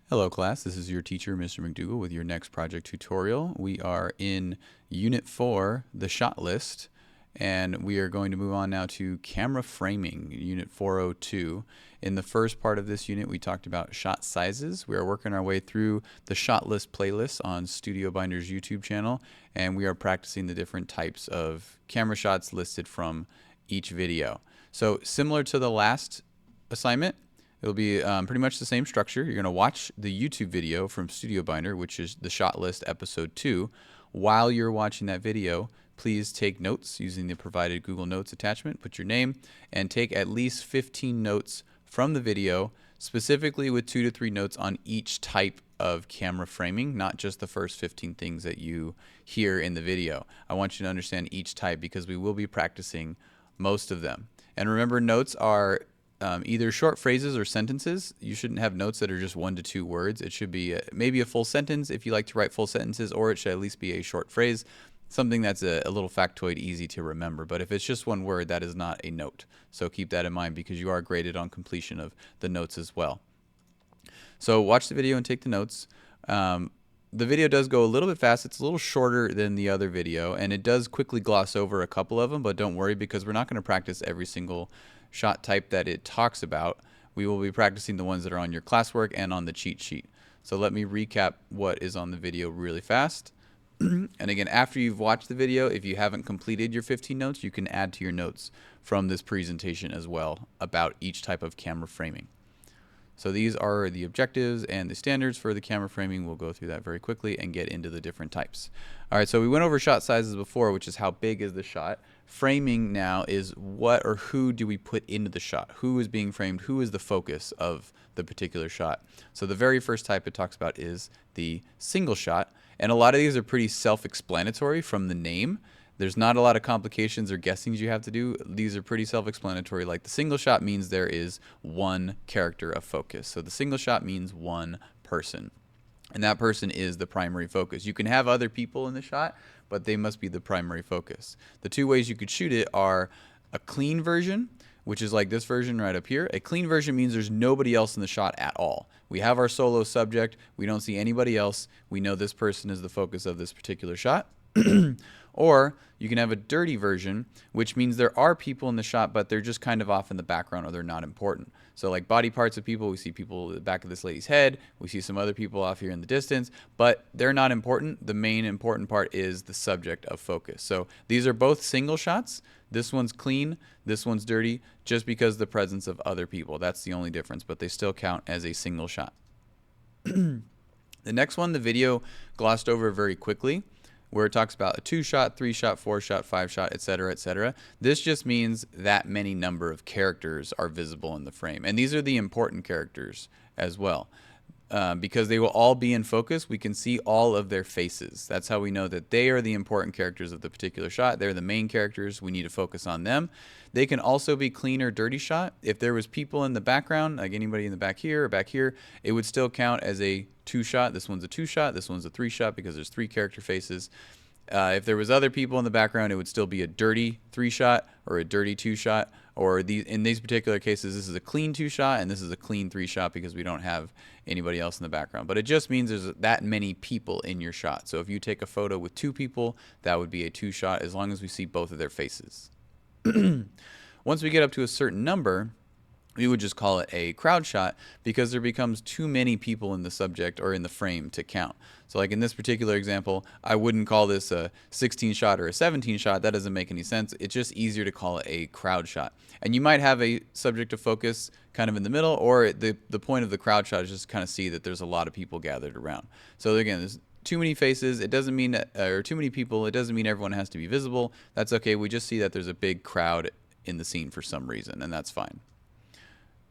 Hello class, this is your teacher Mr. McDougall with your next project tutorial. We are in Unit 4, the shot list, and we are going to move on now to camera framing, Unit 402. In the first part of this unit we talked about shot sizes. We are working our way through the shot list playlist on Studio Binder's YouTube channel, and we are practicing the different types of camera shots listed from each video. So similar to the last assignment, it'll be pretty much the same structure. You're going to watch the YouTube video from Studio Binder, which is the shot list episode 2. While you're watching that video, please take notes using the provided Google Notes attachment. Put your name and take at least 15 notes from the video, specifically with 2 to 3 notes on each type of camera framing, not just the first 15 things that you hear in the video. I want you to understand each type because we will be practicing most of them. And remember, notes are either short phrases or sentences. You shouldn't have notes that are just 1 to 2 words. It should be maybe a full sentence if you like to write full sentences, or it should at least be a short phrase, something that's a little factoid, easy to remember. But if it's just 1 word, that is not a note. So keep that in mind because you are graded on completion of the notes as well. So watch the video and take the notes. The video does go a little bit fast. It's a little shorter than the other video, and it does quickly gloss over a couple of them, but don't worry because we're not going to practice every single shot type that it talks about. We will be practicing the ones that are on your classwork and on the cheat sheet. So let me recap what is on the video really fast. And again, after you've watched the video, if you haven't completed your 15 notes, you can add to your notes from this presentation as well about each type of camera framing. So these are the objectives and the standards for the camera framing. We'll go through that very quickly and get into the different types. All right, so we went over shot sizes before, which is how big is the shot. Framing now is what or who do we put into the shot? Who is being framed? Who is the focus of the particular shot? So the very first type it talks about is the single shot. And a lot of these are pretty self-explanatory from the name. There's not a lot of complications or guessings you have to do. These are pretty self-explanatory. Like the single shot means there is one character of focus. So the single shot means one person. And that person is the primary focus. You can have other people in the shot, but they must be the primary focus. The 2 ways you could shoot it are a clean version, which is like this version right up here. A clean version means there's nobody else in the shot at all. We have our solo subject. We don't see anybody else. We know this person is the focus of this particular shot. Or you can have a dirty version, which means there are people in the shot, but they're just kind of off in the background or they're not important. So like body parts of people, we see people at the back of this lady's head. We see some other people off here in the distance, but they're not important. The main important part is the subject of focus. So these are both single shots. This one's clean, this one's dirty, just because of the presence of other people. That's the only difference, but they still count as a single shot. The next one, the video glossed over very quickly, where it talks about a 2-shot, 3-shot, 4-shot, 5-shot, etc., etc. This just means that many number of characters are visible in the frame. And these are the important characters as well. Because they will all be in focus, we can see all of their faces. That's how we know that they are the important characters of the particular shot. They're the main characters. We need to focus on them. They can also be clean or dirty shot. If there was people in the background, like anybody in the back here or back here, it would still count as a 2-shot. This one's a 2-shot. This one's a 3-shot because there's 3 character faces. If there was other people in the background, it would still be a dirty 3-shot or a dirty 2-shot. Or in these particular cases, this is a clean 2-shot and this is a clean 3-shot because we don't have anybody else in the background. But it just means there's that many people in your shot. So if you take a photo with 2 people, that would be a 2-shot as long as we see both of their faces. Once we get up to a certain number, we would just call it a crowd shot because there becomes too many people in the subject or in the frame to count. So like in this particular example, I wouldn't call this a 16 shot or a 17 shot. That doesn't make any sense. It's just easier to call it a crowd shot. And you might have a subject of focus kind of in the middle, or the point of the crowd shot is just kind of see that there's a lot of people gathered around. So again, there's too many faces. It doesn't mean or too many people. It doesn't mean everyone has to be visible. That's okay. We just see that there's a big crowd in the scene for some reason, and that's fine.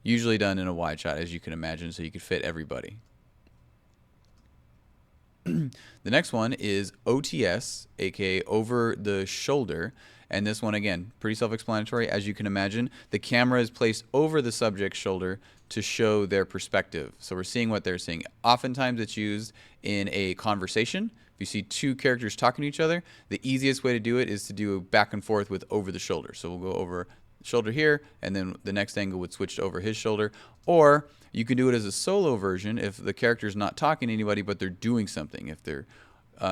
Usually done in a wide shot, as you can imagine, so you could fit everybody. The next one is OTS, aka over the shoulder. And this one, again, pretty self-explanatory. As you can imagine, the camera is placed over the subject's shoulder to show their perspective. So we're seeing what they're seeing. Oftentimes it's used in a conversation. If you see 2 characters talking to each other, the easiest way to do it is to do a back and forth with over the shoulder. So we'll go over shoulder here, and then the next angle would switch over his shoulder. Or you can do it as a solo version if the character's not talking to anybody, but they're doing something. If they're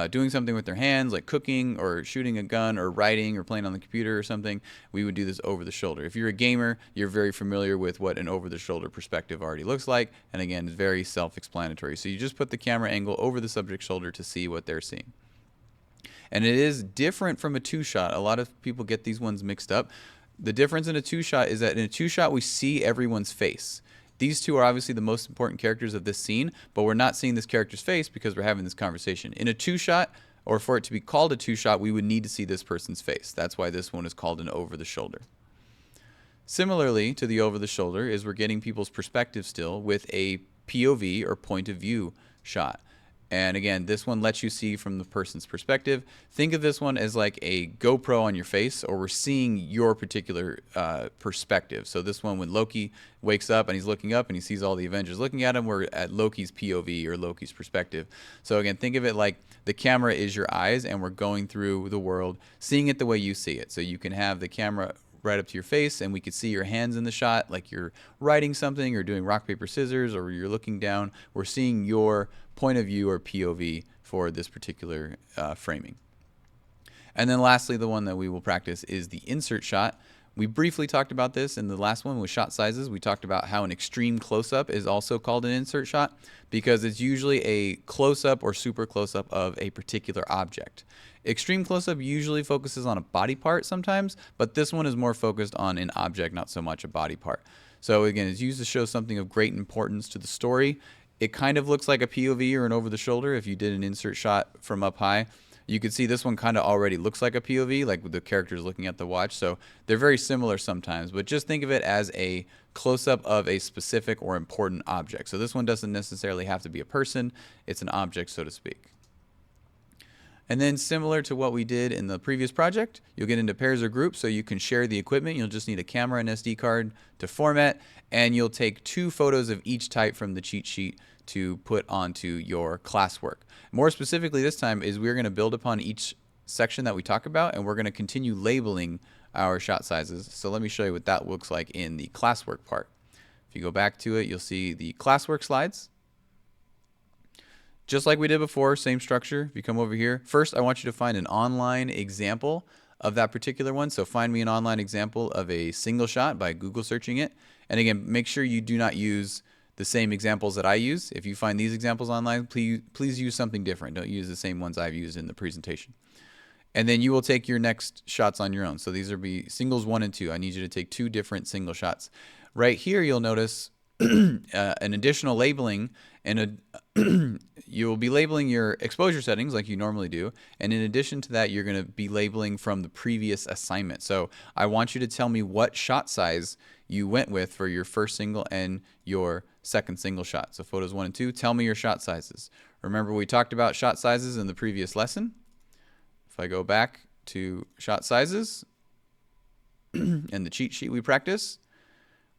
doing something with their hands, like cooking or shooting a gun or writing or playing on the computer or something, we would do this over the shoulder. If you're a gamer, you're very familiar with what an over the shoulder perspective already looks like. And again, it's very self-explanatory. So you just put the camera angle over the subject's shoulder to see what they're seeing. And it is different from a two-shot. A lot of people get these ones mixed up. The difference in a two-shot is that in a two-shot, we see everyone's face. These two are obviously the most important characters of this scene, but we're not seeing this character's face because we're having this conversation. In a two-shot, or for it to be called a two-shot, we would need to see this person's face. That's why this one is called an over-the-shoulder. Similarly to the over-the-shoulder is we're getting people's perspective still with a POV or point of view shot. And again, this one lets you see from the person's perspective. Think of this one as like a GoPro on your face, or we're seeing your particular perspective. So this one, when Loki wakes up and he's looking up and he sees all the Avengers looking at him, we're at Loki's POV or Loki's perspective. So again, think of it like the camera is your eyes and we're going through the world, seeing it the way you see it. So you can have the camera right up to your face and we could see your hands in the shot like you're writing something or doing rock, paper, scissors, or you're looking down. We're seeing your point of view or POV for this particular framing. And then lastly, the one that we will practice is the insert shot. We briefly talked about this in the last one with shot sizes. We talked about how an extreme close-up is also called an insert shot because it's usually a close-up or super close-up of a particular object. Extreme close-up usually focuses on a body part sometimes, but this one is more focused on an object, not so much a body part. So again, it's used to show something of great importance to the story. It kind of looks like a POV or an over-the-shoulder if you did an insert shot from up high. You could see this one kind of already looks like a POV, like with the characters looking at the watch. So they're very similar sometimes, but just think of it as a close-up of a specific or important object. So this one doesn't necessarily have to be a person. It's an object, so to speak. And then similar to what we did in the previous project, you'll get into pairs or groups so you can share the equipment. You'll just need a camera and SD card to format, and you'll take 2 photos of each type from the cheat sheet to put onto your classwork. More specifically this time is we're going to build upon each section that we talk about, and we're going to continue labeling our shot sizes. So let me show you what that looks like in the classwork part. If you go back to it, you'll see the classwork slides. Just like we did before, same structure. If you come over here, first I want you to find an online example of that particular one. So find me an online example of a single shot by Google searching it. And again, make sure you do not use the same examples that I use. If you find these examples online, please use something different. Don't use the same ones I've used in the presentation. And then you will take your next shots on your own. So these will be singles 1 and 2. I need you to take 2 different single shots. Right here, you'll notice an additional labeling, and you'll be labeling your exposure settings like you normally do. And in addition to that, you're going to be labeling from the previous assignment. So I want you to tell me what shot size you went with for your first single and your second single shot. So photos 1 and 2, tell me your shot sizes. Remember we talked about shot sizes in the previous lesson. If I go back to shot sizes and the cheat sheet we practice,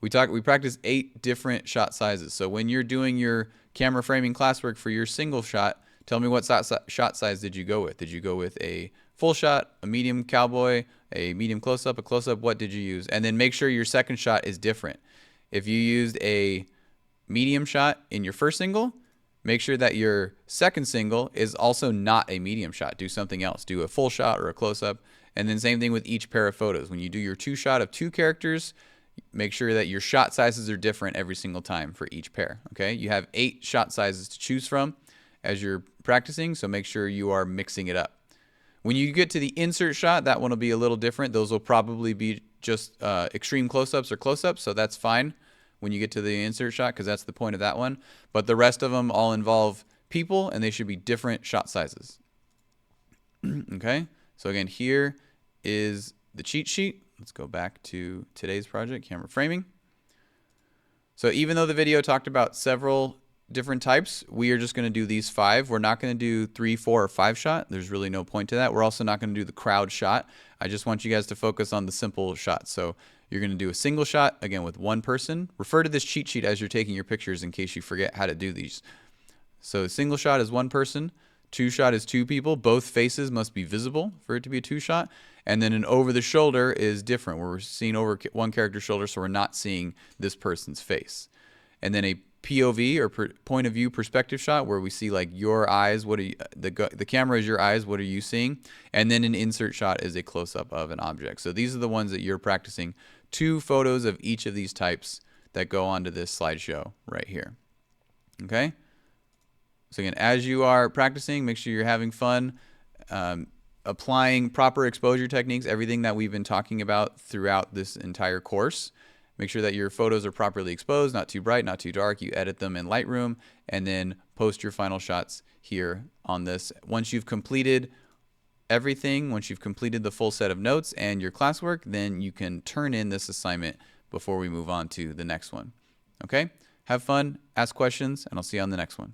we practice 8 different shot sizes. So when you're doing your camera framing classwork for your single shot, tell me what shot size did you go with? Did you go with a full shot, a medium cowboy, a medium close-up, a close-up? What did you use? And then make sure your second shot is different. If you used a medium shot in your first single, make sure that your second single is also not a medium shot. Do something else. Do a full shot or a close-up. And then same thing with each pair of photos. When you do your 2 shot of 2 characters, make sure that your shot sizes are different every single time for each pair. Okay, you have 8 shot sizes to choose from as you're practicing, so make sure you are mixing it up. When you get to the insert shot, that one will be a little different. Those will probably be just extreme close-ups or close-ups, so that's fine when you get to the insert shot because that's the point of that one. But the rest of them all involve people, and they should be different shot sizes. Okay, so again, here is the cheat sheet. Let's go back to today's project, camera framing. So even though the video talked about several different types, we are just going to do these 5. We're not going to do 3, 4, or 5 shot. There's really no point to that. We're also not going to do the crowd shot. I just want you guys to focus on the simple shots. So you're going to do a single shot, again, with 1 person. Refer to this cheat sheet as you're taking your pictures in case you forget how to do these. So a single shot is 1 person. Two shot is two people. Both faces must be visible for it to be a two shot. And then an over the shoulder is different. We're seeing over one character's shoulder, so we're not seeing this person's face. And then a POV or point of view perspective shot where we see like your eyes. What are you, the camera is your eyes. What are you seeing? And then an insert shot is a close up of an object. So these are the ones that you're practicing. 2 photos of each of these types that go onto this slideshow right here. Okay. So again, as you are practicing, make sure you're having fun, applying proper exposure techniques, everything that we've been talking about throughout this entire course. Make sure that your photos are properly exposed, not too bright, not too dark. You edit them in Lightroom and then post your final shots here on this. Once you've completed everything, once you've completed the full set of notes and your classwork, then you can turn in this assignment before we move on to the next one. Okay? Have fun, ask questions, and I'll see you on the next one.